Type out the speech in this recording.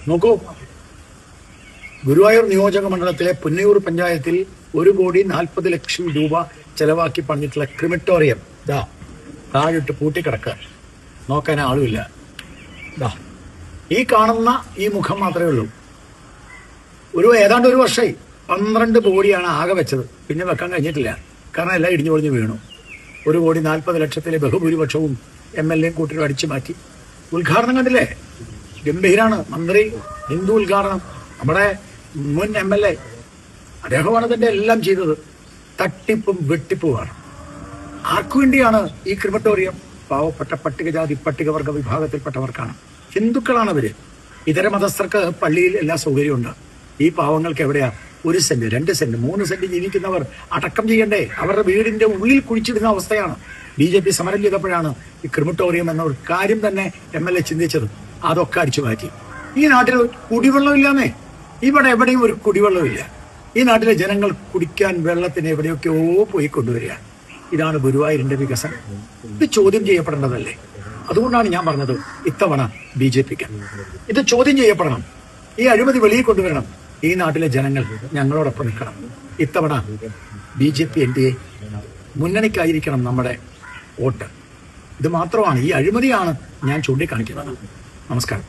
നോക്കൂ, ഗുരുവായൂർ നിയോജക മണ്ഡലത്തിലെ പുന്നയൂർ പഞ്ചായത്തിൽ 1,40,00,000 രൂപ ചെലവാക്കി പണിഞ്ഞിട്ടുള്ള ക്രിമറ്റോറിയം ദാ താഴിട്ട് പൂട്ടിക്കിടക്കുക. നോക്കാൻ ആളുമില്ല. ദാ ഈ കാണുന്ന ഈ മുഖം മാത്രമേ ഉള്ളൂ. ഏതാണ്ട് ഒരു വർഷമായി 12 കോടിയാണ് ആകെ വെച്ചത്. പിന്നെ വെക്കാൻ കഴിഞ്ഞിട്ടില്ല. കാരണം എല്ലാം ഇടിഞ്ഞു പൊളിഞ്ഞ് വീണു. 1,40,00,000 ബഹുഭൂരിപക്ഷവും MLA കൂട്ടിലും അടിച്ചു മാറ്റി. ഉദ്ഘാടനം കണ്ടില്ലേ? ഗംഭീരാണ്. മന്ത്രി ഹിന്ദു ഉദ്ഘാടനം. നമ്മുടെ മുൻ MLA അദ്ദേഹമാണ് ഇതിന്റെ എല്ലാം ചെയ്തത്. തട്ടിപ്പും വെട്ടിപ്പുമാണ്. ആർക്കു വേണ്ടിയാണ് ഈ ക്രിമറ്റോറിയം? പാവപ്പെട്ട പട്ടികജാതി പട്ടികവർഗ വിഭാഗത്തിൽപ്പെട്ടവർക്കാണ്. ഹിന്ദുക്കളാണ് അവര്. ഇതര മതസ്ഥർക്ക് പള്ളിയിൽ എല്ലാ സൗകര്യവും ഉണ്ട്. ഈ പാവങ്ങൾക്ക് എവിടെയാ 1 സെന്റ് 2 സെന്റ് 3 സെന്റ് ജീവിക്കുന്നവർ അടക്കം ചെയ്യണ്ടേ? അവരുടെ വീടിന്റെ ഉള്ളിൽ കുഴിച്ചിടുന്ന അവസ്ഥയാണ്. BJP സമരം ചെയ്തപ്പോഴാണ് ഈ ക്രിമറ്റോറിയം എന്ന ഒരു കാര്യം തന്നെ MLA ചിന്തിച്ചത്. അതൊക്കെ അടിച്ചു മാറ്റി. ഈ നാട്ടിൽ കുടിവെള്ളമില്ലാന്നേ. ഇവിടെ എവിടെയും ഒരു കുടിവെള്ളമില്ല. ഈ നാട്ടിലെ ജനങ്ങൾ കുടിക്കാൻ വെള്ളത്തിന് എവിടെയൊക്കെയോ പോയി കൊണ്ടുവരിക. ഇതാണ് ഗുരുവായൂരിന്റെ വികസനം. ഇത് ചോദ്യം ചെയ്യപ്പെടേണ്ടതല്ലേ? അതുകൊണ്ടാണ് ഞാൻ പറഞ്ഞത് ഇത്തവണ BJPക്ക് ഇത് ചോദ്യം ചെയ്യപ്പെടണം. ഈ അഴിമതി വെളിയിൽ കൊണ്ടുവരണം. ഈ നാട്ടിലെ ജനങ്ങൾ ഞങ്ങളോടൊപ്പം നിൽക്കണം. ഇത്തവണ BJP NDA മുന്നണിക്കായിരിക്കണം നമ്മുടെ വോട്ട്. ഇത് മാത്രമാണ്, ഈ അഴിമതിയാണ് ഞാൻ ചൂണ്ടിക്കാണിക്കുന്നത്. നമസ്കാരം.